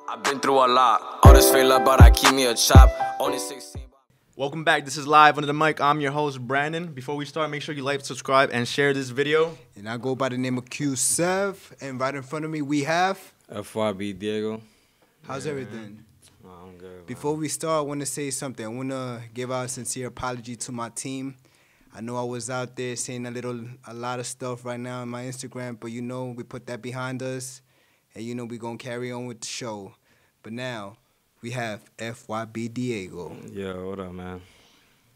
I've been through a lot. All this fake love, but I keep me a chop. Only 16. Welcome back. This is Live Under the Mic. I'm your host, Brandon. Before we start, make sure you like, subscribe, and share this video. And I go by the name of Q7. And right in front of me, we have... FYB Diego. How's everything? Oh, I'm good. Before we start, I want to say something. I want to give out a sincere apology to my team. I know I was out there saying a lot of stuff right now on my Instagram, but we put that behind us. And we're going to carry on with the show. But now, we have FYB Diego. Yo, what up, man?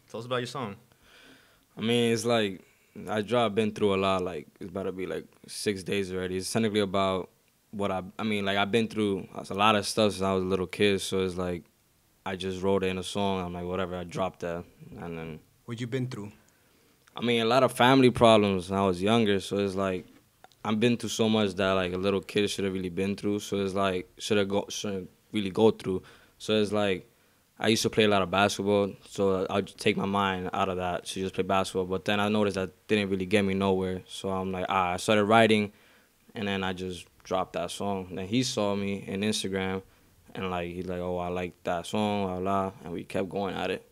Tell us about your song. I mean, it's like, been through a lot. Like, it's about to be like 6 days already. It's technically about what I've been through a lot of stuff since I was a little kid. So it's like, I just wrote it in a song. I'm like, whatever, I dropped that. And then... What you been through? I mean, a lot of family problems when I was younger. So it's like, I've been through so much that like a little kid should have really been through. So it's like, shouldn't really go through. So it's like, I used to play a lot of basketball, so I'd take my mind out of that to just play basketball. But then I noticed that didn't really get me nowhere. So I'm like, I started writing, and then I just dropped that song. And then he saw me in Instagram, and like he's like, oh, I like that song, blah, blah, and we kept going at it.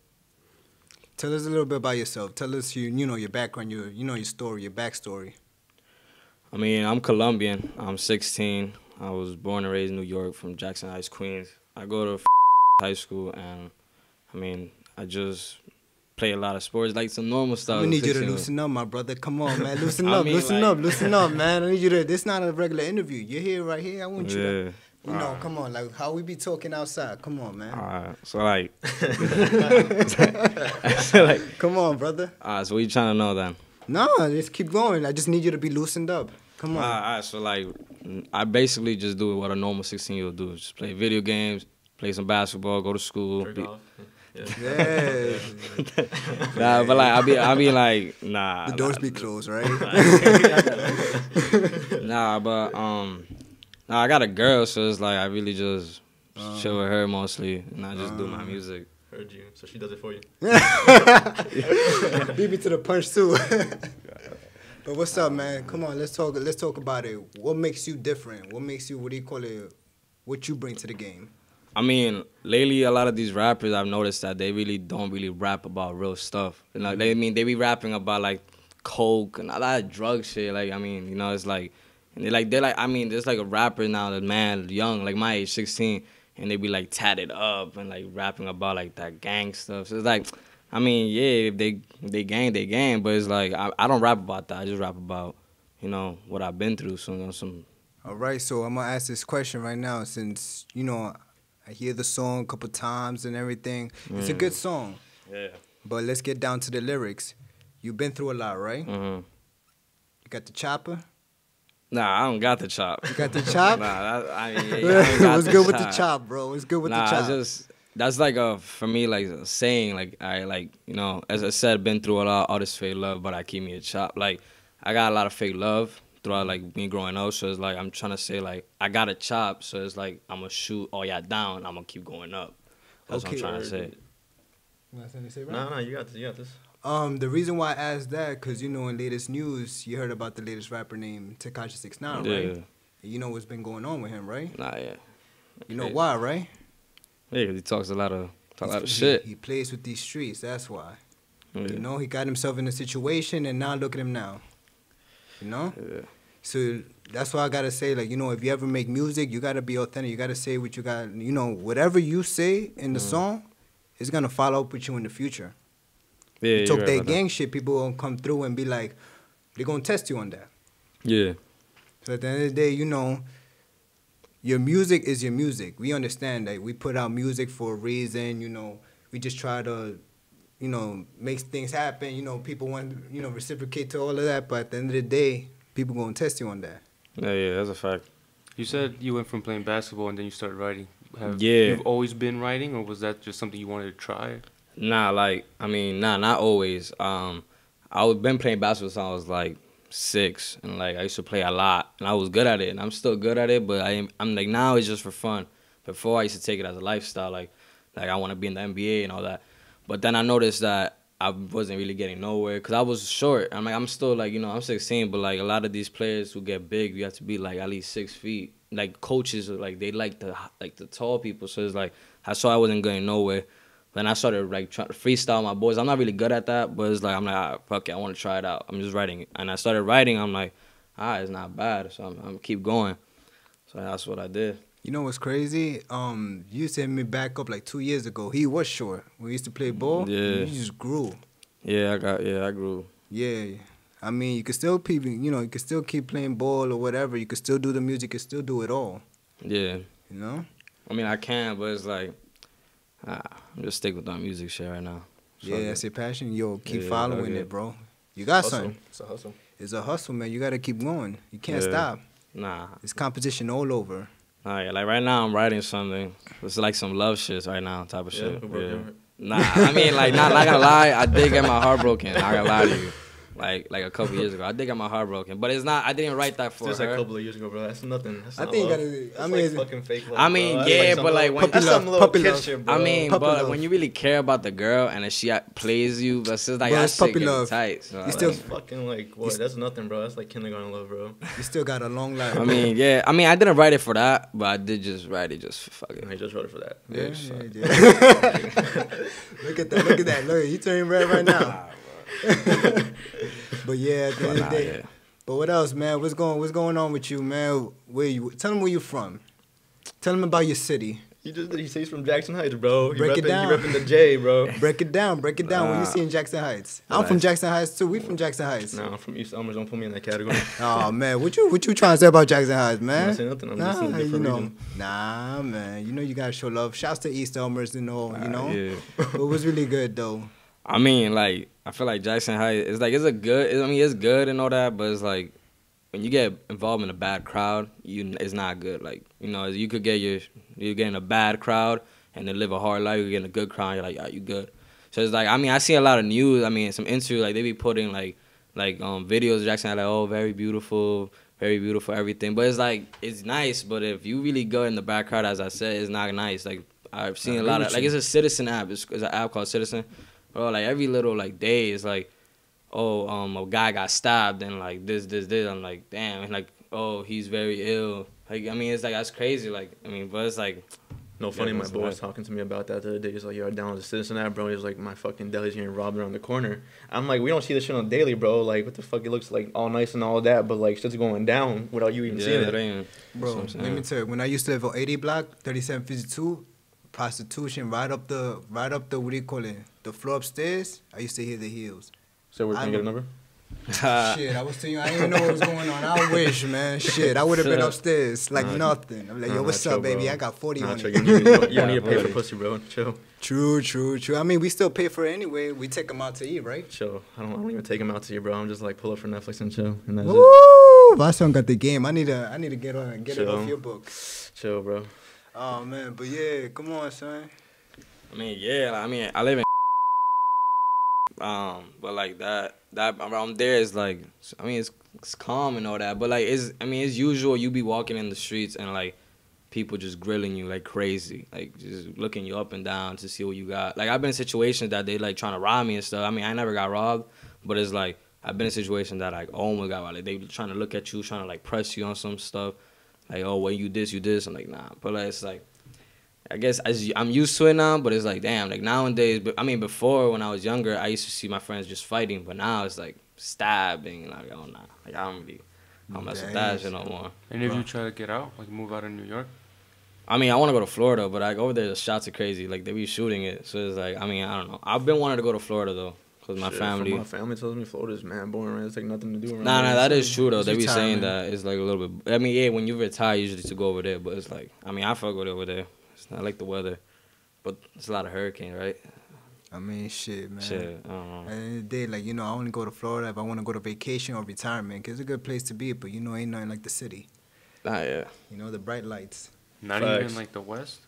Tell us a little bit about yourself. Tell us your background, your story, your backstory. I mean, I'm Colombian. I'm 16. I was born and raised in New York from Jackson Heights, Queens. I go to high school, and I mean, I just play a lot of sports, like some normal stuff. I need you to loosen up, my brother. Come on, man. Loosen up, loosen up, man. I need you to, this is not a regular interview. You're here, right here. I want you to, come on, like how we be talking outside. Come on, man. All right, so like, come on, brother. All right, so what you trying to know then? No, just keep going. I just need you to be loosened up. Come on. All right, so like, I basically just do what a normal 16-year-old do. Just play video games, play some basketball, go to school. Yeah. Nah, but like, I be like, nah. The doors be closed, right? Nah, but I got a girl, so it's like I really just chill with her mostly, and I just do my music. Heard you, so she does it for you. Beat me to the punch too. But what's up, man? Come on, let's talk about it. What makes you different? What makes you, what you bring to the game? I mean, lately a lot of these rappers, I've noticed that they really don't really rap about real stuff. And like, they be rapping about like coke and a lot of drug shit. Like, I mean, it's like, and there's like a rapper now, the man young, like my age, 16, and they be like tatted up and like rapping about like that gang stuff. So it's like, I mean, yeah, if they gang, but it's like, I don't rap about that. I just rap about, what I've been through. So, All right, so I'm going to ask this question right now since, I hear the song a couple times and everything. It's a good song. Yeah. But let's get down to the lyrics. You've been through a lot, right? Mm-hmm. You got the chopper? Nah, I don't got the chop. You got the chop? I ain't got What's good with the chop, bro? What's good with the chop? That's like for me, like a saying, like as I said, been through a lot, all this fake love, but I keep me a chop. Like, I got a lot of fake love throughout, like, me growing up, so it's like, I'm trying to say, like, I got a chop, so it's like, I'm gonna shoot all y'all down, I'm gonna keep going up. That's what I'm trying to say. You got something to say, bro? No, you got this. The reason why I asked that, because, in latest news, you heard about the latest rapper named Tekashi 69, right? Yeah. You know what's been going on with him, right? Nah, yeah. You know why, right? Yeah, because he talks a lot of shit. He plays with these streets, that's why. Yeah. He got himself in a situation, and now look at him now. Yeah. So that's why I gotta say, like, if you ever make music, you gotta be authentic. You gotta say what you got. Whatever you say in the song, it's gonna follow up with you in the future. Yeah, you talk right that gang shit, people gonna come through and be like, they're gonna test you on that. Yeah. So at the end of the day, your music is your music. We understand that we put out music for a reason. We just try to, make things happen. People want, reciprocate to all of that. But at the end of the day, people gonna test you on that. Yeah, that's a fact. You said you went from playing basketball and then you started writing. Yeah. You've always been writing, or was that just something you wanted to try? Nah, not always. I've been playing basketball since I was like 6, and like I used to play a lot, and I was good at it, and I'm still good at it. But I'm like, now it's just for fun. Before I used to take it as a lifestyle, like I want to be in the NBA and all that. But then I noticed that I wasn't really getting nowhere because I was short. I'm like, I'm still like, I'm 16, but like a lot of these players who get big, you have to be like at least 6 feet. Like coaches, like they like the tall people. So it's like I saw I wasn't getting nowhere. Then I started like trying to freestyle my boys. I'm not really good at that, but it's like I'm like, fuck it, I want to try it out. I'm just writing it, and I started writing. I'm like, it's not bad. So I'm keep going. So that's what I did. You know what's crazy? You sent me back up like 2 years ago. He was short. We used to play ball. Yeah. You just grew. Yeah, I grew. Yeah. I mean, you could still you could still keep playing ball or whatever. You could still do the music. You could still do it all. Yeah. You know? I mean, I can, but it's like, I'm just stick with that music shit right now. Yeah, that's your passion. Yo, keep Yeah, following okay. it, bro. You got Hustle. something. It's a hustle. It's a hustle, man. You got to keep going. You can't Yeah. stop. Nah. It's competition all over. Yeah, like right now I'm writing something. It's like some love shit right now, type of shit. who broke your heart? Nah, I mean, like, not gonna lie, I did get my heart broken. Not gonna lie to you. Like a couple years ago, I did get my heart broken. But it's not, I didn't write that for Just her. a couple of years ago, bro. That's nothing. That's I not think love. I That's mean, like fucking fake love. I mean, bro. That's yeah, some but like little- when that's love, some little puppy kid love. shit, bro. I mean, Puppy but love. when you really care about the girl and then she plays you, that's just like Bro, that it's shit puppy get love. tight. So, You like, still- That's fucking like what? That's nothing, bro. That's like kindergarten love, bro. you still got a long life. I mean, yeah. I mean, I didn't write it for that, but I did just write it just for fuck it. I just wrote it for that. Yeah, so- Look at that. Look at that. Look, you turning red right now. But yeah, at the end of the day. Yeah. But what else, man? What's going on with you, man? Where you? Tell them where you from. Tell them about your city. He says he's from Jackson Heights, bro. Break it down. He repping the J, bro. Break it down. Break it down. What you see in Jackson Heights? I'm from Jackson Heights too. We from Jackson Heights. No, I'm from East Elmers. Don't put me in that category. Oh man, what you trying to say about Jackson Heights, I'm man? not saying nothing. I'm just in a different region. Nah, man. You know you gotta show love. Shouts to East Elmers, you know. Yeah. But it was really good though. I mean, like, I feel like Jackson Heights, it's good and all that, but it's like, when you get involved in a bad crowd, it's not good. Like, you could you're getting a bad crowd and then live a hard life. You're getting a good crowd, you're like, you good. So it's like, I mean, I see a lot of news. I mean, some interviews, like, they be putting, like videos of Jackson Heights, like, oh, very beautiful, everything. But it's like, it's nice, but if you really go in the bad crowd, as I said, it's not nice. Like, I've seen a lot of, like, it's a Citizen app. It's an app called Citizen. Bro, like, every little, like, day is like, a guy got stabbed and, like, this. I'm like, damn. And, like, oh, he's very ill. Like, I mean, it's like, that's crazy. Like, I mean, but it's like. No funny, my that's boy was bad. talking to me about that the other day. He's like, yo, I downloaded the Citizen app, bro. He's like, my fucking deli's getting robbed around the corner. I'm like, we don't see this shit on daily, bro. Like, what the fuck? It looks like all nice and all that, but, like, shit's going down without you even seeing it. Ain't. Bro, That's what I'm let me saying. tell you, when I used to live on 80 block, 3752, prostitution right up the what do you call it? The floor upstairs. I used to hear the heels. So we're going to get a number? Shit, I was telling you, I didn't even know what was going on. I wish, man. Shit, I would have been upstairs like nothing. I'm like, yo, what's chill, up, baby? bro. I got 40 on Chill, it. you don't need to pay for 40. pussy, bro. Chill. True. I mean, we still pay for it anyway. We take them out to eat, right? Chill. I don't even take him out to you, bro. I'm just like, pull up for Netflix and chill. And that's it. Woo! My son got the game. I need to get on and get it Chill. off your book. Chill, bro. Oh man, but yeah, come on, son. I mean, yeah. I mean, I live in. But like that around there is like, I mean, it's calm and all that. But like, it's usual. You be walking in the streets and like, people just grilling you like crazy, like just looking you up and down to see what you got. Like, I've been in situations that they like trying to rob me and stuff. I mean, I never got robbed, but it's like I've been in situations that like almost got robbed. Like, they trying to look at you, trying to like press you on some stuff. Like, oh, well, you this. I'm like, nah. But like, it's like, I guess I'm used to it now, but it's like, damn, like nowadays, I mean, before when I was younger, I used to see my friends just fighting, but now it's like stabbing, like, oh, nah. Like, I don't mess with that shit no more. And if you try to get out, like move out of New York? I mean, I want to go to Florida, but like over there, the shots are crazy. Like, they be shooting it. So it's like, I mean, I don't know. I've been wanting to go to Florida, though, because my Shit, family. My family tells me Florida's man boring, right? It's like nothing to do around Nah, there. that is true, though. It's They be saying retirement. that it's like a little bit. I mean, yeah, when you retire, usually to go over there, but it's like, I mean, I fuck with it over there. It's not like the weather, but it's a lot of hurricane, right? I mean, shit, man. Shit, I don't know. At the end of the day, like, I only go to Florida if I want to go to vacation or retirement, 'cause it's a good place to be, but, ain't nothing like the city. Yeah. The bright lights. Not Facts. even like the West?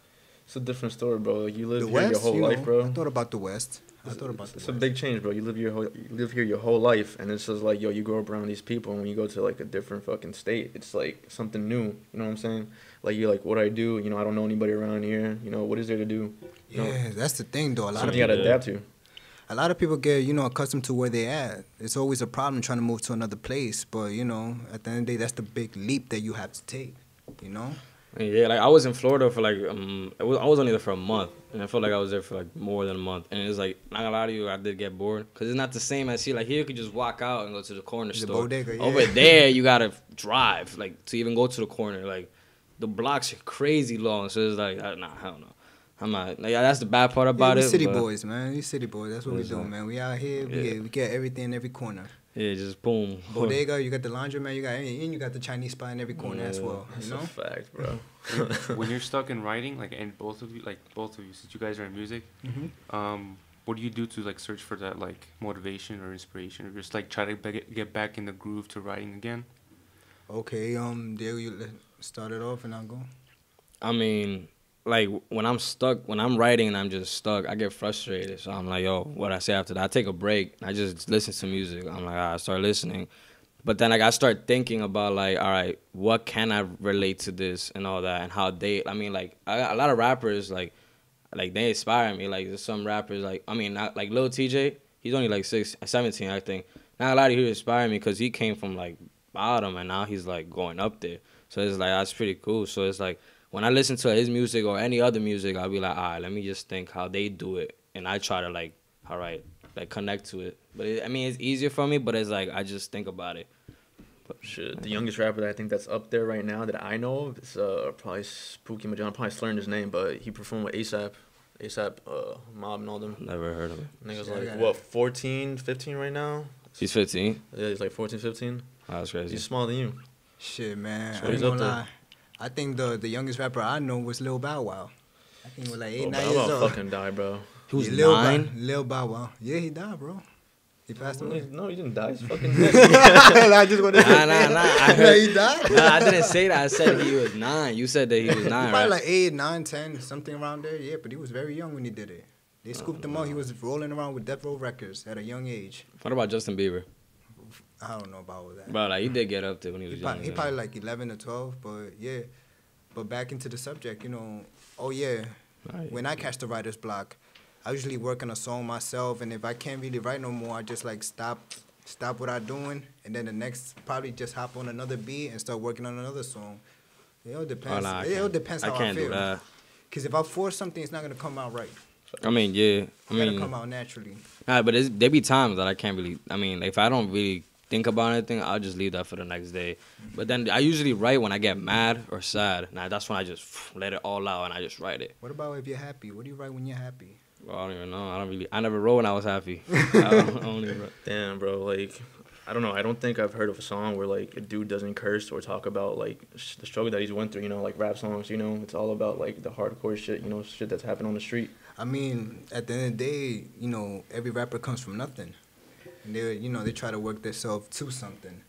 It's a different story, bro. Like, you live The here your West, whole life, bro. I thought about the West. It's West. a big change, bro. You live here your whole life, and it's just like, yo, you grow up around these people, and when you go to like a different fucking state, it's like something new. You know what I'm saying? Like, you're like, what do I do? I don't know anybody around here. What is there to do? Yeah, that's the thing, though. A lot of Something you people, gotta adapt to. a lot of people get, accustomed to where they at. It's always a problem trying to move to another place, but, at the end of the day, that's the big leap that you have to take, Yeah, like I was in Florida for like I was only there for a month, and I felt like I was there for like more than a month. And it's like, not gonna lie to you, I did get bored because it's not the same as here. Like here, you could just walk out and go to the corner store. Bodega, yeah. Over there, you gotta drive like to even go to the corner. Like the blocks are crazy long, so it's like, nah, hell no. I'm not. Like, that's the bad part about we it. city boys, man. We city boys. That's what we do, man. We out here. We get everything in every corner. Yeah, just boom. Bodega, you got the laundromat, you got the Chinese spot in every corner as well. That's a fact, bro. When you're stuck in writing, and both of you, since you guys are in music, what do you do to like search for that like motivation or inspiration, or just like try to get back in the groove to writing again? Okay, Diego, you start it off and I'll go. I mean, like when I'm writing and I'm just stuck, I get frustrated. So I'm like, yo, what I say after that? I take a break. I just listen to music. I'm like, I start listening. But then like I start thinking about like, all right, what can I relate to this and all that, and how they. I mean, like a lot of rappers like they inspire me. Like there's some rappers like not like Lil TJ. He's only like 17, I think. Not a lot of you inspire me because he came from like bottom and now he's like going up there. So it's like that's pretty cool. So it's like, when I listen to his music or any other music, I'll be like, all right, let me just think how they do it. And I try to, like, all right, like, connect to it. But, it's easier for me, but it's like, I just think about it. But shit, the youngest rapper that I think that's up there right now that I know of is probably Spooky Majan. I'm probably slurring his name, but he performed with ASAP, Mob and all them. Never heard of it. Nigga's like, 14, 15 right now? He's 15? Yeah, he's like 14, 15. Oh, that's crazy. He's smaller than you. Shit, man. So he's up there. I think the youngest rapper I know was Lil Bow Wow. I think he was like 8, 9 Bow years Wow old. fucking died, bro. He was Lil 9? Lil Bow Wow. Yeah, he died, bro. He passed away. No, he didn't die. He's fucking dead. I just want to Nah. I heard, he died? Nah, I didn't say that. I said he was 9. You said that he was 9, Probably right? like 8, 9, 10, something around there. Yeah, but he was very young when he did it. They scooped him out. He was rolling around with Death Row Records at a young age. What about Justin Bieber? I don't know about all that. Bro, like, he did get up there when he was young. He probably like 11 or 12, but yeah. But back into the subject, when I catch the writer's block, I usually work on a song myself, and if I can't really write no more, I just like stop what I'm doing, and then the next probably just hop on another beat and start working on another song. It all depends. It all depends how I feel. I can't do that. Because if I force something, it's not gonna come out right. I mean, yeah. It's gonna come out naturally. Nah, but there be times that I can't really. I mean, if I don't really think about anything, I'll just leave that for the next day. But then I usually write when I get mad or sad. Now that's when I just let it all out and I just write it. What about if you're happy? What do you write when you're happy? Well, I don't even know. I never wrote when I was happy. I only wrote. Damn, bro. Like, I don't know. I don't think I've heard of a song where like a dude doesn't curse or talk about like the struggle that he's went through. Like rap songs. It's all about like the hardcore shit. Shit that's happened on the street. I mean, at the end of the day, every rapper comes from nothing. And they try to work themselves to something.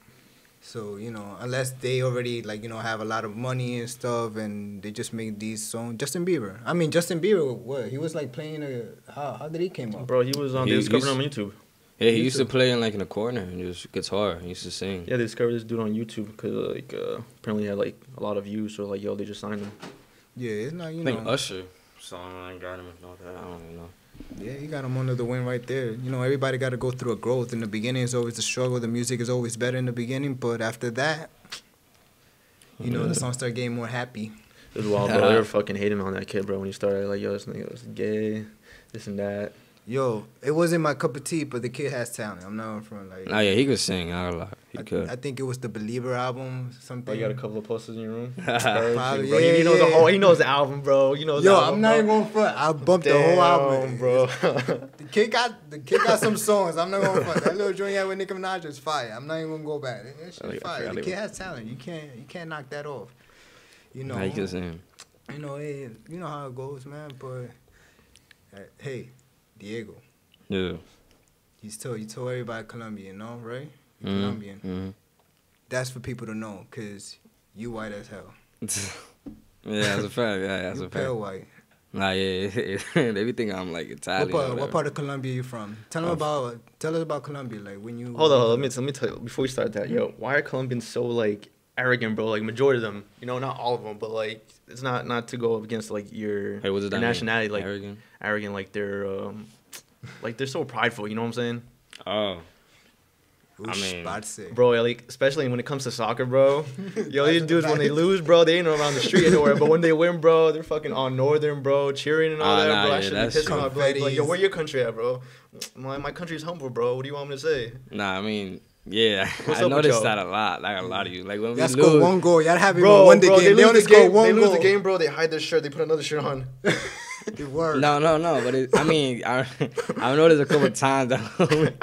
So, unless they already, have a lot of money and stuff and they just make these songs. Justin Bieber, what? He was, playing how did he came up? Bro, he was on, they discovered him on YouTube. Yeah, he used to play in, in the corner and just guitar. He used to sing. Yeah, they discovered this dude on YouTube because, apparently he had, a lot of views. So, they just signed him. Yeah, it's not, I think Usher song I got him and all that. I don't even know. Yeah, he got him under the wing right there. Everybody got to go through a growth. In the beginning, it's always the struggle. The music is always better in the beginning, but after that, the songs start getting more happy. It was wild, bro. They were fucking hating on that kid, bro, when he started. Like, yo, this nigga was gay, this and that. Yo, it wasn't my cup of tea, but the kid has talent. I'm not from Oh yeah, he could sing. He could. I think it was the Believer album, something. Oh, you got a couple of posters in your room? Probably, bro. yeah, he knows the album, bro. I'm not even going front. I bumped the whole album, bro. The kid got some songs. I'm not going front. That little joint he had with Nicki Minaj is fire. I'm not even gonna go back. That shit fire. The kid has talent. You can't knock that off. He can sing. You know how it goes, man. But hey, Diego. Yeah. You told everybody Colombian, right? You're Colombian. Mm-hmm. That's for people to know, cause you white as hell. Yeah, that's a fact. Yeah, that's a fact. Pale white. Nah, yeah. They be thinking I'm Italian. What part of Colombia you from? Tell us about Colombia, when you. Hold on. Let me tell you before we start that. Yo, why are Colombians so arrogant, bro? Majority of them, not all of them, but it's not to go up against your what's your nationality, arrogant. Arrogant, they're Like they're so prideful. You know what I'm saying? Oh, Oosh, mean, about to say. Bro, like, especially when it comes to soccer, bro. Yo, these That's dudes, when they nice. lose, bro, they ain't around the street anywhere. But when they win, bro, they're fucking on Northern, bro, cheering and all that, nah, bro. I yeah, should be that's pissing true. off. Like, yo, Confettis. where your country at, bro? My country's humble, bro. What do you want me to say? nah. I mean, yeah, What's I up with noticed y'all? that a lot. Like a lot of you. Like when we Y'all score lose, one goal. Y'all haven't even Bro, won the bro, game. They only the score game. one They lose goal. the game, bro. They hide their shirt. They put another shirt on. It worked. No. But I mean, I've noticed a couple times that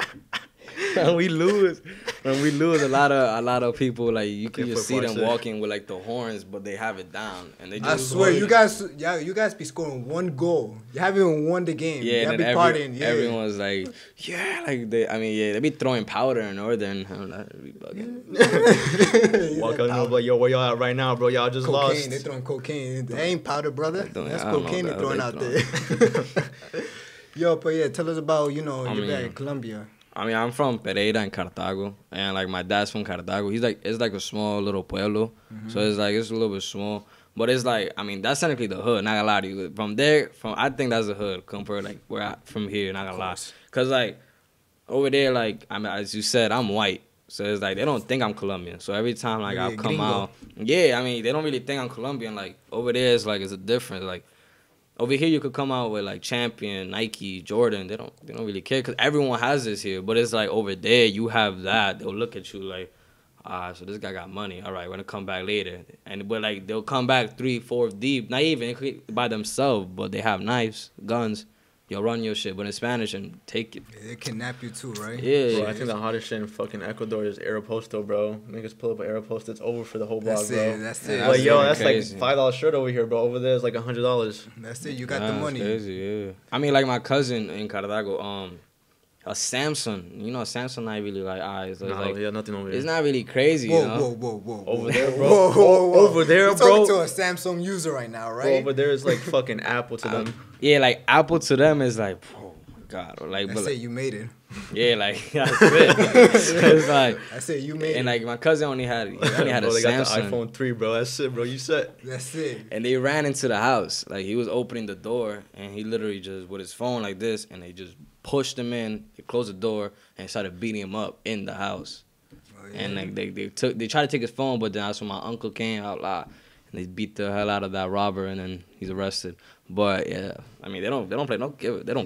when we lose, a lot of people like you can Okay, just see them football shit. walking with like the horns, but they have it down and they I just. swear, you guys be scoring one goal. You haven't even won the game. Yeah, Y'all and be then partying. Yeah. everyone's like, yeah, like they be throwing powder in Northern. I'm like, they be bugging. Walk out and be like, yo, where y'all at right now, bro? Y'all just Cocaine. lost. They throwing cocaine. That ain't powder, brother. don't- That's I don't know cocaine they're what throwing they out there. Yo, but yeah, tell us about, you're back in Colombia. I mean, I'm from Pereira in Cartago, and like my dad's from Cartago. It's like a small little pueblo, so it's a little bit small. But it's like, I mean, that's technically the hood. Not gonna lie to you. I think that's the hood compared like from here. Not gonna lie, cause like over there, like I mean, as you said, I'm white, so it's like they don't think I'm Colombian. So every time like Yeah, I'll come gringo. out, yeah, I mean they don't really think I'm Colombian. Like over there, it's a difference. Like over here, you could come out with like Champion, Nike, Jordan. They don't really care because everyone has this here. But it's like over there, you have that. They'll look at you like, so this guy got money. All right, we're gonna come back later. But like they'll come back 3, 4 deep, not even by themselves, but they have knives, guns. You'll run your shit, but in Spanish and take it. They kidnap you too, right? Yeah, Bro, I think the hottest shit in fucking Ecuador is Aeroposto, bro. Niggas pull up an Aeroposto, it's over for the whole block, That's bro. it. That's it. Yeah, Like, yo, that's that's crazy. like $5 shirt over here, bro. Over there is like $100. That's it. You got the That's money. crazy, yeah. I mean, like my cousin in Cartago, a Samsung. You know, Samsung not really like eyes. So it's Nah, like yeah, nothing over here. it's not really crazy. Whoa, you know? whoa. Over there, bro. Whoa. Over there, You're bro. talking to a Samsung user right now, Bro, right? over there is like fucking Apple to them. Yeah, like Apple to them is like, oh my god, or like, That's but it. like, You made it. yeah, like that's it. So it's like, That's it. You made and it. like my cousin only had a Bro, they got Samsung, the iPhone 3, bro. That's it, bro. You set. That's it. and they ran into the house. Like he was opening the door, and he literally just with his phone like this, and they just pushed him in. They closed the door and started beating him up in the house. Oh, yeah. And like they tried to take his phone, but then that's when my uncle came out loud, and they beat the hell out of that robber, and then he's arrested. But yeah, I mean they don't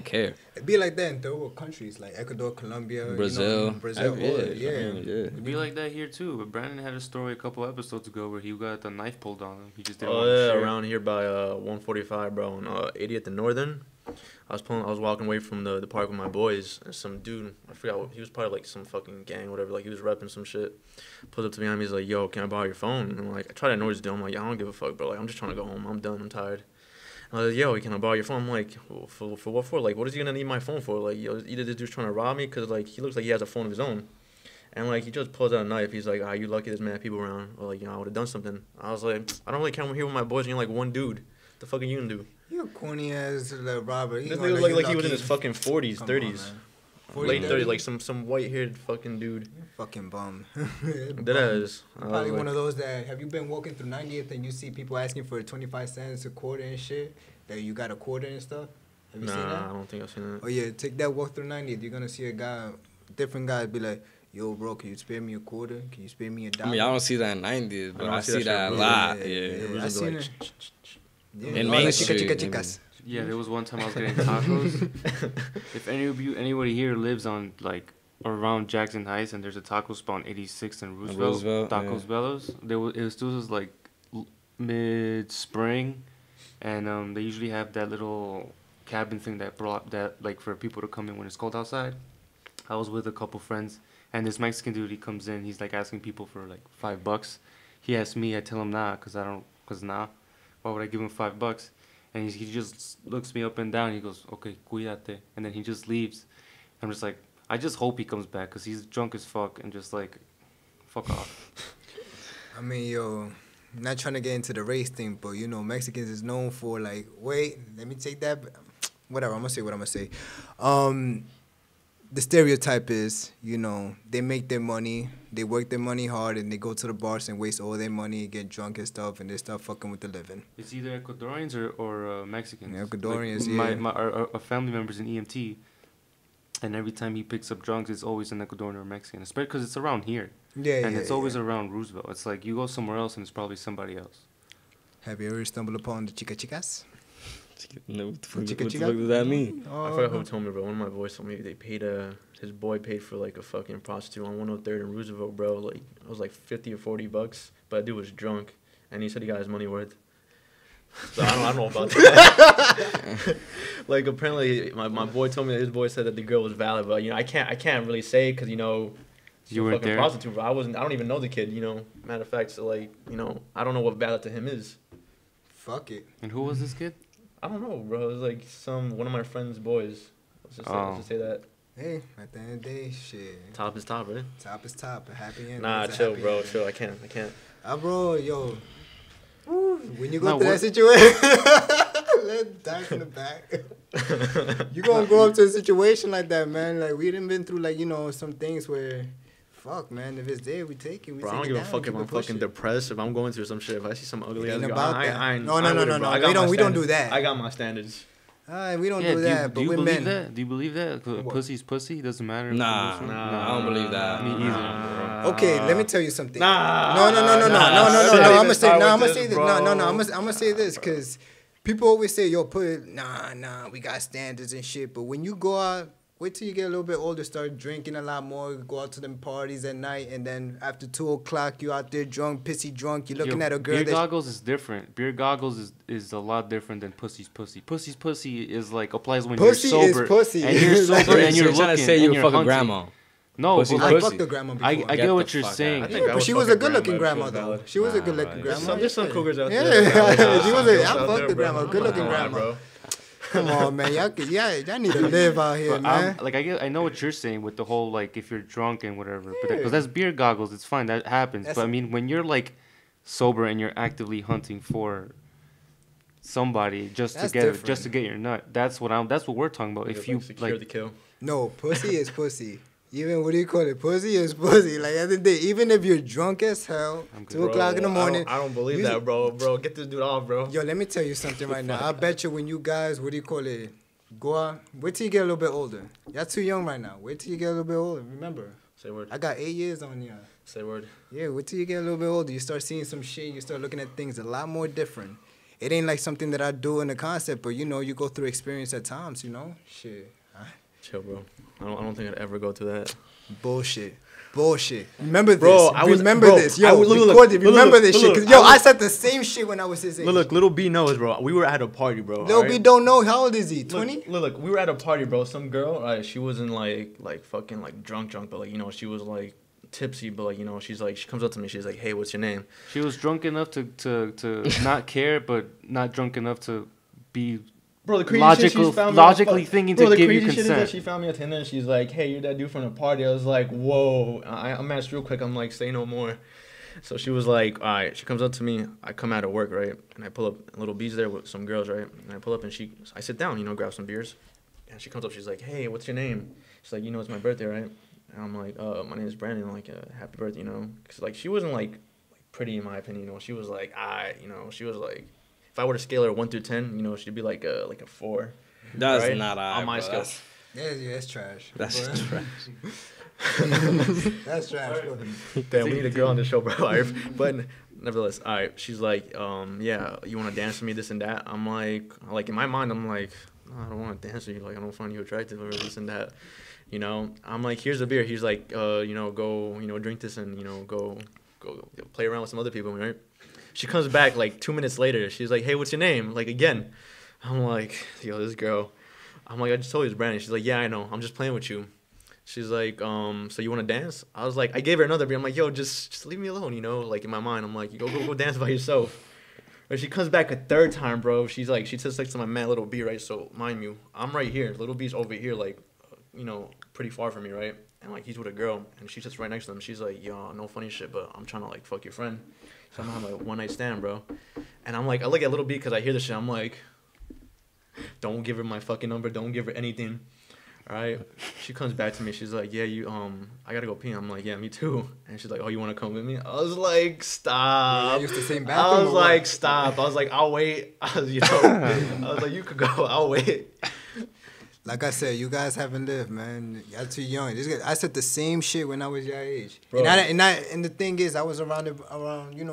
care. It be like that in third world countries like Ecuador, Colombia, Brazil, Brazil. yeah, Oh, I yeah. mean, yeah. It'd be like that here too. But Brandon had a story a couple episodes ago where he got the knife pulled on him. He just didn't Oh, want to yeah, share. around here by 145, bro, on 80th and Northern. I was walking away from the park with my boys, and some dude, I forgot, he was part of like some fucking gang, whatever, like he was repping some shit. Pulls up to me and he's like, yo, can I borrow your phone? And I'm like, I try to ignore his deal. I'm like, I don't give a fuck, bro. Like, I'm just trying to go home. I'm done. I'm tired. And I was like, yo, can I borrow your phone? I'm like, well, for what for? Like, what is he gonna need my phone for? Like, yo, either this dude's trying to rob me, because like he looks like he has a phone of his own. And like he just pulls out a knife. He's like, you lucky there's mad people around. Or like, I would have done something. I was like, I don't really care. I'm here with my boys and you're like one dude. What the fuck are you gonna do? You a corny ass Robert. This nigga looked like he was in his fucking 40s, 30s. Late 30s, 30s, like some white-haired fucking dude. Fucking bum. That is. Probably one of those that, have you been walking through 90th and you see people asking for 25 cents, a quarter and shit, that you got a quarter and stuff? Have you seen Nah, that? I don't think I've seen that. Oh yeah, take that walk through 90th. You're gonna see a guy, different guys be like, yo bro, can you spare me a quarter? Can you spare me a I dollar? mean, I don't see that in 90s, but don't I see see that that a shit lot. Yeah, Yeah. yeah. It was I just seen like, it. Yeah. In Oh, Main like, Street, chicas. Yeah, there was one time I was getting tacos. If anybody here lives on like around Jackson Heights and there's a taco spot on 86th and Roosevelt, Tacos yeah. Bellos, it was still just like mid-spring, and they usually have that little cabin thing that brought that like for people to come in when it's cold outside. I was with a couple friends, and this Mexican dude, he comes in, he's like asking people for like $5. He asks me, I tell him nah, cause nah, why would I give him $5? And he just looks me up and down. He goes, okay, cuídate. And then he just leaves. I'm just like, I just hope he comes back because he's drunk as fuck and just like, fuck off. I mean, yo, not trying to get into the race thing, but you know, Mexicans is known for like, wait, let me take that. Whatever, I'm gonna say what I'm gonna say. The stereotype is, you know, they make their money, they work their money hard, and they go to the bars and waste all their money, get drunk and stuff, and they start fucking with the living. It's either Ecuadorians or Mexicans. Yeah, Ecuadorians, like yeah. our family members in EMT, and every time he picks up drunks, it's always an Ecuadorian or Mexican, especially because it's around here. Yeah, And yeah, it's always yeah. around Roosevelt. It's like you go somewhere else and it's probably somebody else. Have you ever stumbled upon the chicas? No, what the fuck, Chica what the chica? fuck does that mean? I forgot who told me, bro. One of my boys told me they paid his boy paid for like a fucking prostitute on 103rd in Roosevelt, bro. Like it was like $50 or $40, but that dude was drunk, and he said he got his money worth. So I don't know about that. Like apparently, my boy told me that his boy said that the girl was valid, but I can't really say because You a weren't fucking there? prostitute, bro. I don't even know the kid. Matter of fact, so like I don't know what valid to him is. Fuck it. And who was this kid? I don't know, bro. It was like one of my friend's boys. Let's just say that. Hey, at the end of the day, shit. Top is top, right? Top is top. A happy end. Nah, is a chill, happy bro. end. Chill. I can't. Bro, yo. When you go Nah, through that what- situation, let's dive in the back. You gonna go up to a situation like that, man. Like we done been through like some things where, fuck, man. If it's there, we take it. We Bro, I take don't it give a down, fuck keep if it I'm fucking pushing. depressed. If I'm going through some shit, if I see some ugly It ass ain't girl, about I that. ain't No, with it, no. bro. I got my We don't do standards. that. I got my standards. We don't Yeah, do that, but do you we're believe men. that? Do you believe that? What? Pussy's pussy. Doesn't matter. Nah, I don't believe that. Me either. Okay, let me tell you something. Nah. No. Shit. I'm gonna say. Start No, with I'm gonna this, say this. bro. No. I'm gonna say this because people always say, "Yo, nah. We got standards and shit." But when you go out, wait till you get a little bit older, start drinking a lot more, go out to them parties at night, and then after 2 o'clock, you out there drunk, pissy drunk. You're looking at a girl. Beer that goggles is different. Beer goggles is a lot different than pussy's pussy. Pussy's pussy is like applies when Pussy you're is sober. pussy. And you're Like- sober and So you're you're trying looking to say and you you're fucking hunting. grandma. No, Pussy's but I like, fucked the grandma before. I Get get what the you're fuck saying. out. I think I but would she fuck was her a good-looking grandma grandma if she was though. valid. She was a Nah, good-looking right. grandma. There's some cougars out Yeah, there. she was Girls I out fucked there, the bro. grandma, I'm good-looking not lying, grandma. Come on, man, y'all need to live out here, But man. I know what you're saying with the whole like if you're drunk and whatever. But Yeah. because that's beer goggles, it's fine. That happens. That's- But I mean, when you're like sober and you're actively hunting for somebody just That's to different. get your nut, that's what we're talking about. If you secure like, the kill. No, pussy is pussy. Even what do you call it? Pussy is pussy. Like the other day, even if you're drunk as hell, I'm good. 2 o'clock in the morning. I don't believe you- that, bro. Bro, get this dude off, bro. Yo, let me tell you something right now. I bet you when you guys, what do you call it? Go out. Wait till you get a little bit older. Y'all too young right now. Wait till you get a little bit older. Remember, Say word. I got 8 years on you. Say word. Yeah, wait till you get a little bit older. You start seeing some shit. You start looking at things a lot more different. It ain't like something that I do in the concept, but you go through experience at times. Shit. Chill, bro. I don't think I'd ever go to that. Bullshit. Remember this. Bro, I was- remember bro, this. Yo, I was- look, record it. look, Remember look, this look, shit. look, Cause yo, I I was- said the same shit when I was his age. Look, little B knows, bro. We were at a party, bro. Lil B alright? don't know how old is he? 20? Look, we were at a party, bro. Some girl, she wasn't like fucking like drunk, but like she was like tipsy, but like she's like she comes up to me, she's like, hey, what's your name? she was drunk enough to not care, but not drunk enough to be Bro, the crazy shit, she's found me on logically fuck- thinking bro, to the give you crazy shit is that consent. she found me on Tinder and she's like, hey, you're that dude from the party. I was like, whoa. I'm asked real quick. I'm like, say no more. So she was like, all right. She comes up to me. I come out of work, right? And I pull up, Little B's there with some girls, right? And I pull up and I sit down, grab some beers. And she comes up. She's like, hey, what's your name? She's like, it's my birthday, right? And I'm like, my name is Brandon. Like, happy birthday, Because like she wasn't like pretty in my opinion, She was like, she was like, if I were to scale her 1 through 10, she'd be like a 4. That's Right? not on my scale. scale. Yeah, that's trash. That's Bro. trash. That's trash. Bro. Damn, we need a girl on the show, bro. But nevertheless, all right. She's like, yeah, you want to dance with me, this and that. I'm like in my mind, I'm like, no, I don't want to dance with you. Like, I don't find you attractive or this and that. I'm like, here's a beer. He's like, go, drink this and go play around with some other people, right? She comes back like 2 minutes later. She's like, hey, what's your name? Like again. I'm like, yo, this girl. I'm like, I just told you it's Brandon. She's like, yeah, I know. I'm just playing with you. She's like, so you want to dance? I was like, I gave her another beer. I'm like, yo, just leave me alone, Like in my mind, I'm like, go dance by yourself. But she comes back a third time, bro. She's like, she sits next to my man, Little B, right? So mind you, I'm right here. Little B's over here, like, pretty far from me, right? And like he's with a girl, and she sits right next to him. She's like, yo, no funny shit, but I'm trying to like fuck your friend. So I'm having like a one night stand, bro. And I'm like, I look at Little B because I hear this shit. I'm like, don't give her my fucking number. Don't give her anything. All right. She comes back to me. She's like, yeah, I gotta go pee. I'm like, yeah, me too. And she's like, oh, you wanna come with me? I was like, stop. Yeah, use the same I bathroom was or like, what? stop. I was like, I'll wait. I was like, you could go. I'll wait. Like I said, you guys haven't lived, man. Y'all too young. I said the same shit when I was your age. Bro. And the thing is, I was around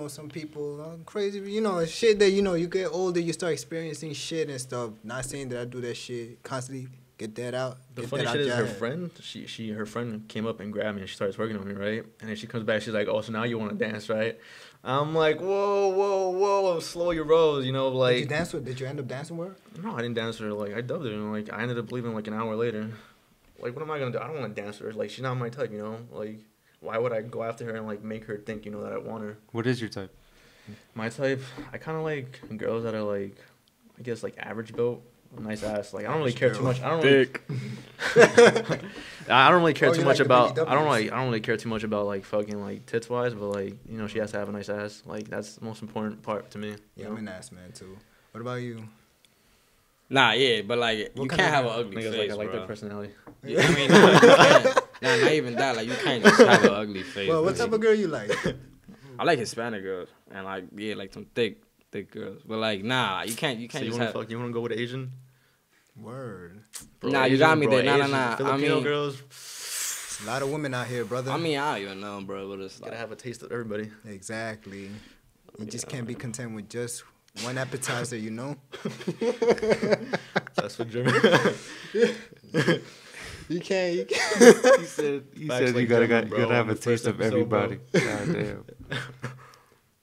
some people crazy, shit that you get older, you start experiencing shit and stuff. Not saying that I do that shit constantly. Get that out. The get funny that shit out is your her head. friend. Her friend came up and grabbed me and she starts working on me, right? And then she comes back. She's like, "Oh, so now you want to dance, right?" I'm like, "Whoa, slow your rolls," like. Did you dance with? Did you end up dancing with her? No, I didn't dance with her. Like I dubbed her, and like I ended up leaving like an hour later. Like, what am I gonna do? I don't want to dance with her. Like, she's not my type, Like, why would I go after her and like make her think, that I want her? What is your type? My type, I kind of like girls that are like, I guess like average built, nice ass. Like I don't really care too much. I don't really. I don't really care Oh, too you much like the about. BBWs. I don't really care too much about like fucking like tits wise, but like she has to have a nice ass. Like that's the most important part to me. Yeah, I'm an ass man too. What about you? Nah, yeah, but like What you kind can't of have an ugly Niggas face, like I like bro. their personality. Yeah, I mean, nah, you can't. Nah, not even that. Like you can't just have an ugly face. Well, what like, type of girl you like? I like Hispanic girls and like like some thick girls. But like nah, you can't So you just wanna have. fuck? You wanna go with Asian? Word. Bro, Nah, you Asian, got me bro, there. Nah, Asian, nah. I Filipino mean, girls There's a lot of women out here, brother. I mean, I don't even know, bro. But it's gotta like have a taste of everybody. Exactly. You just can't be content with just one appetizer, That's for German. You can't. He said Facts you like gotta German, bro, gotta have on a the first taste of episode, bro. everybody. God damn.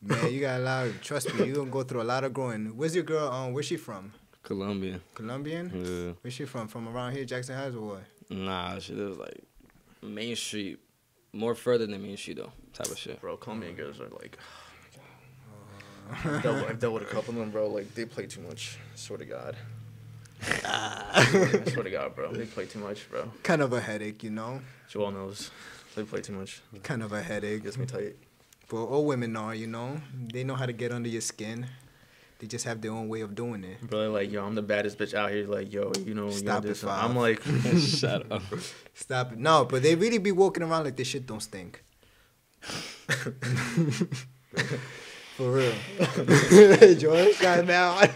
Man, you got a lot. Trust me, you gonna go through a lot of growing. Where's your girl? Where's she from? Colombia. Colombian? Yeah. Where's she from? From around here, Jackson Heights or what? Nah, she lives like Main Street, more further than Main Street though, type of shit. Bro, Colombian girls are like. I've dealt with a couple of them, bro. Like they play too much. Swear to God. I swear to God, bro. They play too much, bro. Kind of a headache, Joel knows. They play too much. Kind of a headache. Gets me tight. But all women are, They know how to get under your skin. They just have their own way of doing it. Bro, like, yo, I'm the baddest bitch out here. Like, yo, Stop this. it, Five. I'm like, Shut up. Stop it. No, but they really be walking around like this shit don't stink. For real. Hey, George, got down.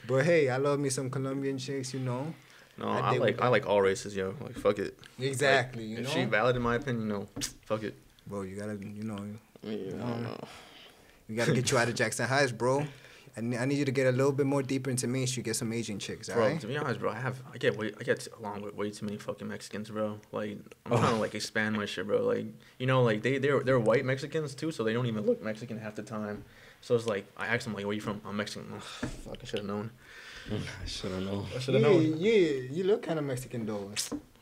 But hey, I love me some Colombian chicks, no, I I did like with I like all races, yo. Like, fuck it. Exactly, Like, if she valid in my opinion, fuck it. Bro, you gotta, Yeah, I don't know. we gotta get you out of Jackson Heights, bro. I need you to get a little bit more deeper into Main Street, get some Asian chicks, Bro, alright? to be honest, bro, I get along with way too many fucking Mexicans, bro. Like, I'm trying to like expand my shit, bro. Like, like they're white Mexicans too, so they don't even look Mexican half the time. So it's like I asked them like, where you from? I'm Mexican. Oh, fuck, I should have known. I should have known. I should have known. Yeah, you look kind of Mexican though.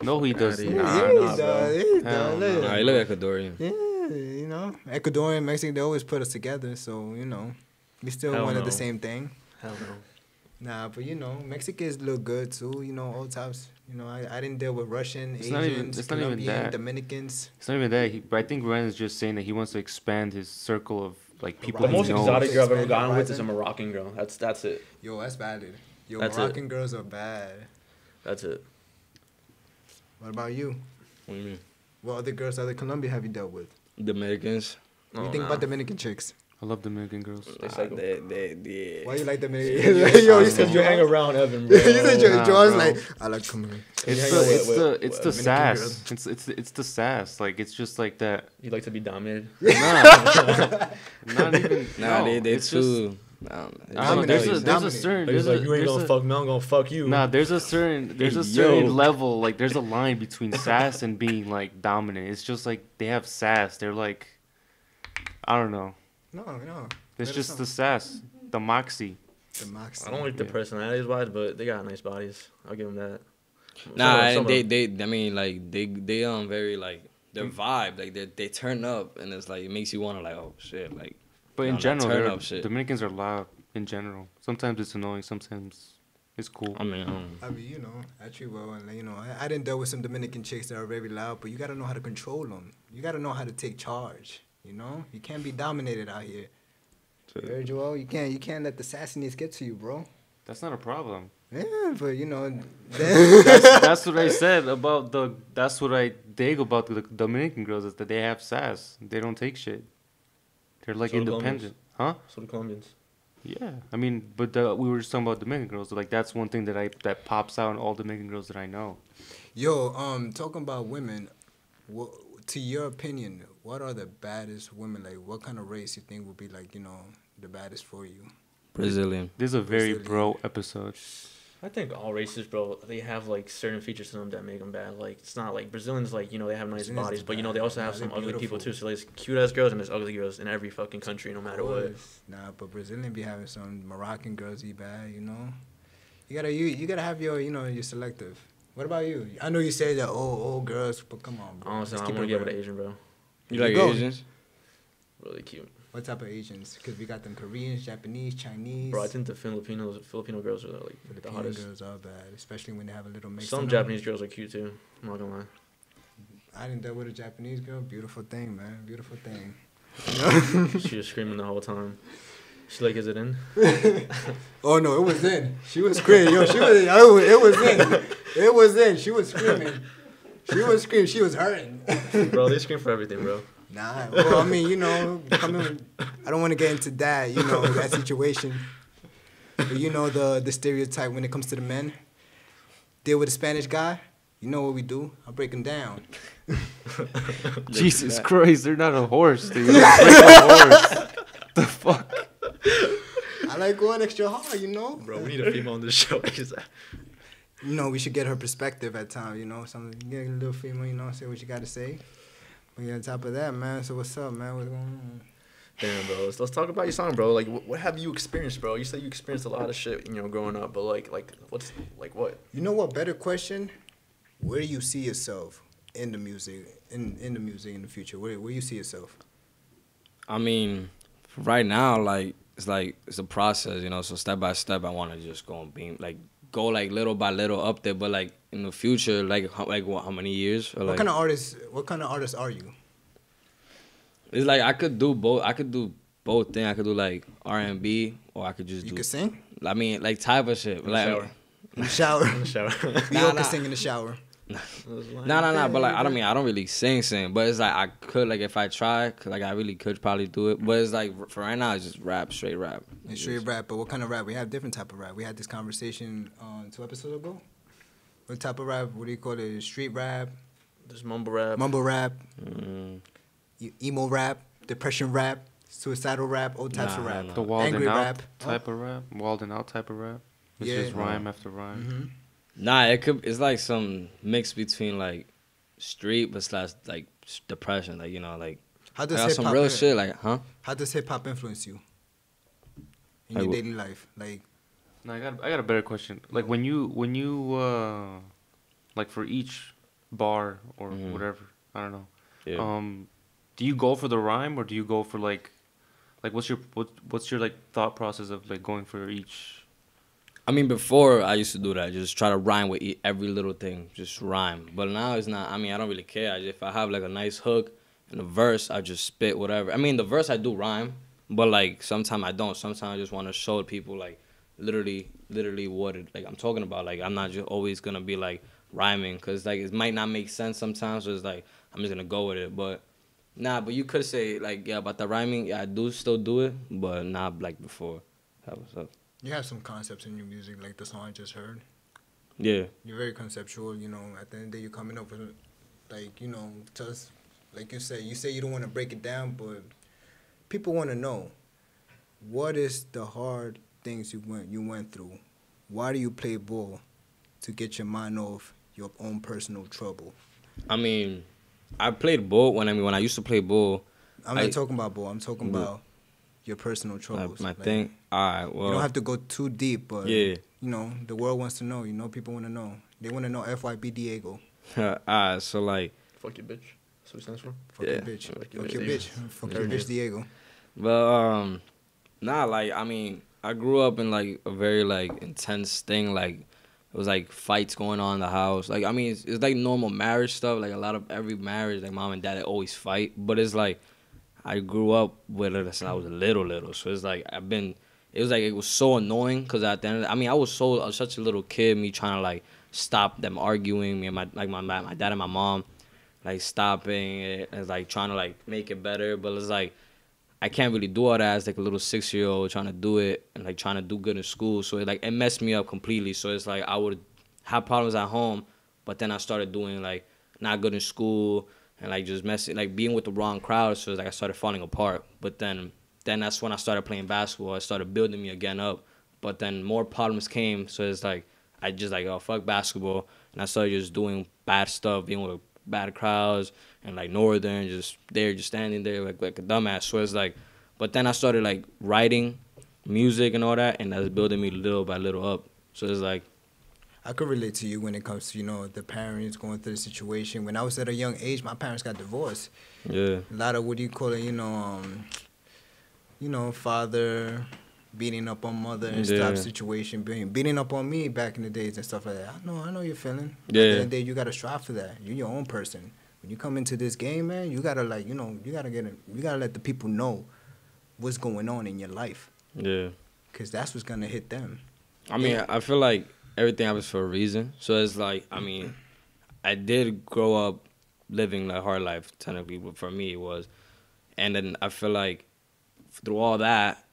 No, he does Outta not. here. Yeah, nah, he bro. does. He Hell does. no. Look. Nah, you look Ecuadorian. Yeah, Ecuadorian, Mexican, they always put us together, so we still Hell one of the no. same thing. Hell no. Nah, but Mexicans look good too. All types. I didn't deal with Russian, It's Asians, not even- it's not even Colombian, that. Dominicans. It's not even that. But I think Ryan is just saying that he wants to expand his circle of like people. The he most knows. exotic girl I've ever Expand gone with horizon. is a Moroccan girl. That's it. Yo, that's valid. Yo, That's Moroccan girls are bad. That's it. What about you? What do you mean? What other girls, other Colombia have you dealt with? Dominicans. What do you think about Dominican chicks? I love Dominican girls. Nah, psycho. they Why you like Dominican? Yo, you said you hang around Evan, bro. You said Nah, George bro. like I like Colombian. It's hang the out it's with- the with it's the Dominican sass. It's the sass. Like it's just like that. You like to be dominated. Nah, not even. Nah, no, they it's just- too. I don't know, Dominate. there's a Dominate. certain. He's There's like, a, you ain't there's gonna a- fuck me, I'm gonna fuck you. Nah, there's a certain Yo. level, like there's a line between sass and being like dominant. It's just like they have sass. They're like, I don't know. No. It's Let just us the know. sass, the moxie. The Moxie. I don't like the Yeah. personalities wise, but they got nice bodies. I'll give them that. Nah, Some and of them. they I mean like they very like their vibe like they turn up and it's like it makes you want to like oh shit like. But in that general, turn they're- up shit. Dominicans are loud. In general, sometimes it's annoying. Sometimes it's cool. I mean, I mean, I treat well, and I didn't deal with some Dominican chicks that are very loud, but you gotta know how to control them. You gotta know how to take charge. You can't be dominated out here. You heard, Joel? You can't let the sassiness get to you, bro. That's not a problem. Yeah, but That's what I said about the. That's what I dig about the Dominican girls is that they have sass. They don't take shit. They're like So do independent, huh? So the Colombians. Yeah, I mean, but we were just talking about Dominican girls. So like that's one thing that pops out in all Dominican girls that I know. Yo, talking about women, what, to your opinion, what are the baddest women? Like, what kind of race you think would be like, the baddest for you? Brazilian. This is a very Brazilian. bro episode. I think all races, bro, they have like certain features to them that make them bad. Like it's not like Brazilians, like they have nice Brazilians bodies, is but bad. they also Nah, have some they're ugly people beautiful. too. So there's cute ass girls and there's ugly girls in every fucking country, no matter what. Nah, but Brazilian be having some Moroccan girls be bad, You gotta have your selective. What about you? I know you say that old girls, but come on, bro. Honestly, Let's I keep want to it get with real. an Asian, bro. You like go. Asians? Really cute, What type of Asians? Because we got them Koreans, Japanese, Chinese. bro. I think the Filipino girls are like the Filipino hottest. girls are bad, especially when they have a little mix. Some in them. Japanese girls are cute too. I'm not gonna lie. I didn't deal with a Japanese girl. Beautiful thing, man. Beautiful thing. She was screaming the whole time. She's like, "Is it in?" Oh no, it was in. She was screaming. It was in. It was in. She was screaming. She was screaming. She was hurting. Bro, they scream for everything, bro. Nah. Well, I mean, I don't want to get into that. That situation. But the stereotype when it comes to the men. Deal with a Spanish guy. You know what we do? I break him down. Jesus Christ, they're not a horse, dude. They're a horse. The fuck? I like going extra hard, Bro, we need a female on this show. We should get her perspective at times, Something, get a little female, say what you got to say. But yeah, on top of that, man, so what's up, man? What's going on? Damn, bro. Let's talk about your song, bro. Like, what have you experienced, bro? You said you experienced a lot of shit, growing up. But what's what? You know what? Better question. Where do you see yourself in the music, in the music in the future? Where you see yourself? I mean, right now, it's a process, So step by step, I want to just go little by little up there. But like in the future, how many years? Or What kind of artist are you? It's like I could do both. I could do both things. I could do like R&B, or I could just You do. can sing I mean, like type of shit. In the shower. in the shower. In the shower. We all can sing in the shower. Nah. But like I don't really sing. But it's like I could if I try, I really could probably do it. But it's like for right now, it's just rap, straight rap. It's straight rap, but what kind of rap? We have different type of rap. We had this conversation 2 episodes ago. What type of rap? What do you call it? Street rap, There's mumble rap. mumble rap, Mm, emo rap, depression rap, suicidal rap, all types of Nah, rap. nah. The walled Angry and out rap. type of rap. Walled and out type of rap. It's Yeah. just rhyme after rhyme. Mm-hmm. Nah, it's like some mix between like street but slash like depression, How I does got hip some hop? real shit, huh? How does hip hop influence you in Like your what? daily life? Like, No, I got a better question. Like when you like for each bar or Mhm. whatever, I don't know. Yeah. Do you go for the rhyme or do you go for like what's your like thought process of like going for each? I mean, before I used to do that, just try to rhyme with every little thing, just rhyme. But now it's not. I mean, I don't really care. If I have like a nice hook and a verse, I just spit whatever. I mean, the verse I do rhyme, but like sometimes I don't. Sometimes I just want to show people like literally what I'm talking about. Like I'm not just always gonna be like rhyming because like it might not make sense sometimes. So it's like I'm just gonna go with it. But but you could say about the rhyming. Yeah, I do still do it, but not like before. That was up. you have some concepts in your music, like the song I just heard. Yeah. You're very conceptual, At the end of the day, you're coming up with, just like you say you don't want to break it down, but people want to know what is the hard things you went through. Why do you play ball? To get your mind off your own personal trouble. I mean, I played ball when I used to play ball. I'm not talking about ball. I'm talking But- about your personal troubles. My thing. All right. Well. You don't have to go too deep, but Yeah. the world wants to know. People want to know. They want to know FYB Diego. Alright. So like, Fuck you, bitch. That's what it stands for. Fuck Yeah. your bitch. Fuck your Fuck bitch, your Diego. bitch. Fuck There your it bitch is. Diego. but I mean, I grew up in like a very like intense thing. Like it was like fights going on in the house. Like I mean, it's like normal marriage stuff. Like a lot of every marriage, like mom and dad, they always fight. But it's like I grew up with it since I was little. So it's like it was so annoying because at the end, I was such a little kid. Me trying to like stop them arguing. Me and my dad and my mom, like stopping it and like trying to like make it better. But it's like I can't really do all that as like a little 6-year-old trying to do it and like trying to do good in school. So it messed me up completely. So it's like I would have problems at home, but then I started doing like not good in school and like just messing, like being with the wrong crowd. So it's like I started falling apart. But then that's when I started playing basketball. It started building me again up. But then more problems came. So it's like I just like, oh, fuck basketball. And I started just doing bad stuff, being with bad crowds and like Northern, just standing there like a dumbass. So it's like, but then I started like writing music and all that, and that's building me little by little up. So it's like, I could relate to you when it comes to, you know, the parents going through the situation. When I was at a young age, my parents got divorced. yeah, A lot of, what do you call it, father beating up on mother and stuff situation, beating up on me back in the days and stuff like that. I know you're feeling. Yeah. At the end of the day, you gotta strive for that. You're your own person. When you come into this game, man, you gotta you gotta let the people know what's going on in your life. yeah. Cause that's what's gonna hit them. I mean, I feel like everything happens for a reason. So it's like, I mean, I did grow up living like hard life technically, but for me it was, and then I feel like through all that,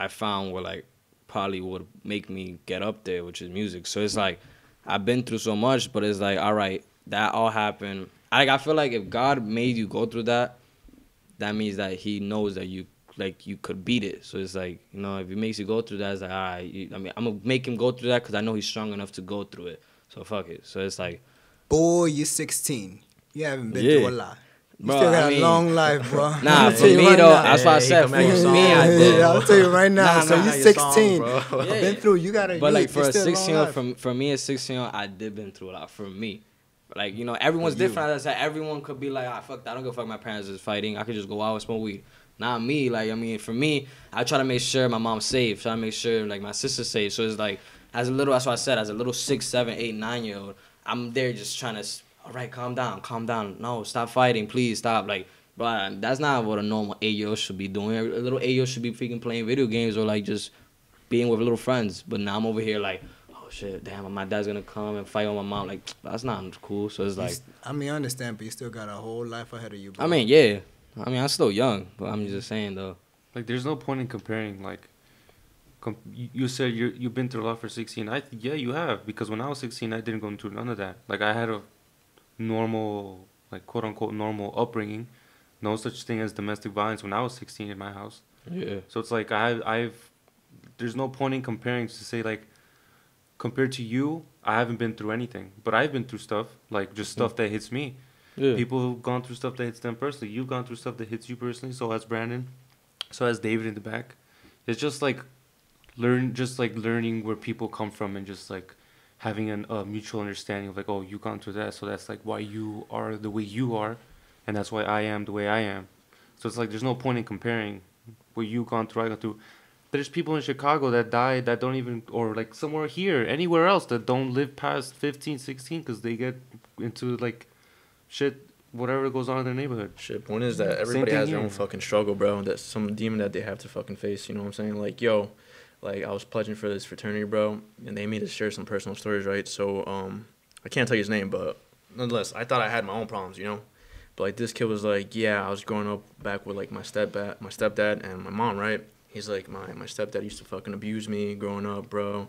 I found what like probably would make me get up there, which is music. So it's like I've been through so much, but it's like, all right, that all happened. I feel like if God made you go through that, that means that He knows that you could beat it. So it's like, you know, if He makes you go through that, it's like, all right. I'm gonna make him go through that because I know he's strong enough to go through it. So fuck it. So it's like, Boy, you're 16. You haven't been Yeah. through a lot. You Bro, still got I mean, a long life, bro. nah, I'll for tell you me right though, now. that's why I said for me, I did. I'll tell you right now. Nah, So nah, you're your 16. song, bro. Yeah. Been through. You gotta. But like for a still 16-year-old, for me a 16-year-old, I did been through a lot. For me, like, you know, everyone's For you. different. As I said, everyone could be like, ah, fuck that. I don't give a fuck. My parents is fighting. I could just go out and smoke weed. Not me. Like, I mean, for me, I try to make sure my mom's safe. Try to make sure like my sister's safe. So it's like, that's what I said. As a little 6, 7, 8, 9-year-old, I'm there just trying to, all right, calm down. No, stop fighting, please stop. Like, but that's not what a normal 8-year-old should be doing. A little 8-year-old should be freaking playing video games or like just being with little friends. But now I'm over here like, oh shit, damn, my dad's gonna come and fight with my mom. Like, that's not cool. So it's like, I mean, I understand, but you still got a whole life ahead of you, bro. I mean, yeah. I mean, I'm still young, but I'm just saying though. Like, there's no point in comparing. Like, you said you've been through a lot for 16. Yeah, you have, because when I was 16, I didn't go through none of that. Like, I had a normal, like, quote unquote normal upbringing. No such thing as domestic violence when I was 16 in my house. Yeah. So it's like there's no point in comparing to say like, compared to you, I haven't been through anything, but I've been through stuff, like just stuff that hits me. Yeah. People who've gone through stuff that hits them personally. You've gone through stuff that hits you personally. So has Brandon. So has David in the back. It's just like learning where people come from and just like having a mutual understanding of like, oh, you've gone through that, so that's like why you are the way you are, and that's why I am the way I am. So it's like there's no point in comparing what you've gone through, I gone through. There's people in Chicago that died that don't even, or like somewhere here, anywhere else that don't live past 15, 16 because they get into like shit, whatever goes on in their neighborhood. Shit, point is that everybody thing has their here. own fucking struggle, bro. That's some demon that they have to fucking face, you know what I'm saying? Like, yo, like, I was pledging for this fraternity, bro, and they made us share some personal stories, right? So, I can't tell you his name, but nonetheless, I thought I had my own problems, you know? But, like, this kid was like, yeah, I was growing up back with, like, my stepdad and my mom, right? He's like, my stepdad used to fucking abuse me growing up, bro.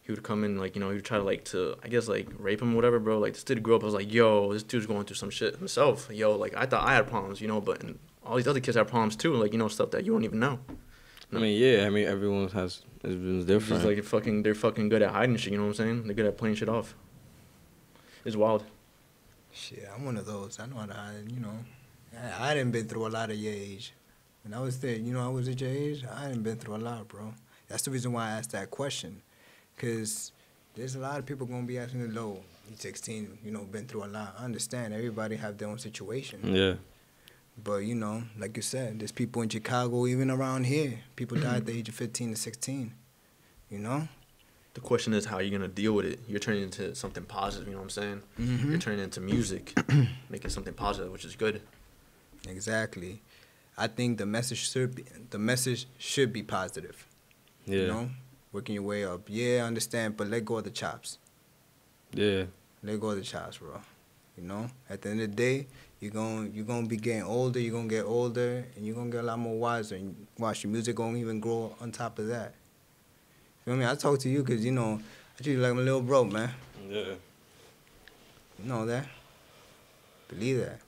He would come in, like, you know, he would try to, like, I guess, like, rape him or whatever, bro. Like, this dude grew up, I was like, yo, this dude's going through some shit himself. Yo, like, I thought I had problems, you know, but all these other kids have problems, too. Like, you know, stuff that you don't even know. I mean, yeah. I mean, everyone has it's different. It's just like they're fucking good at hiding shit, you know what I'm saying? They're good at playing shit off. It's wild. Shit, I'm one of those. I know how to hide, you know. I didn't been through a lot at your age. When I was there, you know, I was at your age, I didn't been through a lot, bro. That's the reason why I asked that question. Because there's a lot of people going to be asking, low, you're 16, you know, been through a lot. I understand. Everybody have their own situation. Yeah. But, you know, like you said, there's people in Chicago, even around here. People die at the age of 15 to 16, you know? The question is how you're going to deal with it. You're turning it into something positive, you know what I'm saying? Mm-hmm. You're turning it into music, making something positive, which is good. Exactly. I think the message should be positive. Yeah. You know? Working your way up. Yeah, I understand, but let go of the chops. Yeah. Let go of the chops, bro. You know, at the end of the day, you're gonna be getting older. You're gonna get older, and you're gonna get a lot more wiser. And watch, your music gonna even grow on top of that. You know what I mean? I talk to you because you know I treat you like my little bro, man. Yeah. You know that. Believe that.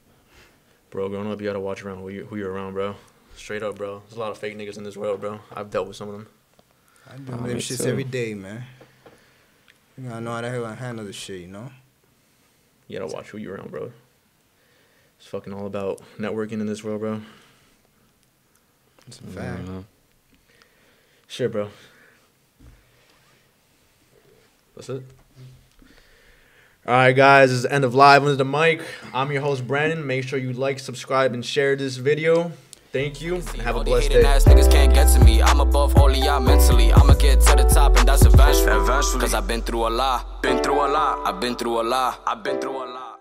Bro, growing up, you gotta watch around who you're around, bro. Straight up, bro. There's a lot of fake niggas in this world, bro. I've dealt with some of them. I do them shits every day, man. You gotta know how to handle the shit, you know? You gotta watch who you're around, bro. It's fucking all about networking in this world, bro. It's a fact. Shit, bro. That's it. Alright, guys, this is the end of Live Under the Mic. I'm your host, Brandon. Make sure you like, subscribe, and share this video. Thank you, and have a blessed day. Ass niggas can't get to me. I'm above all of y'all mentally. I'ma get to the top, and that's eventually. Cause I've been through a lot. I've been through a lot.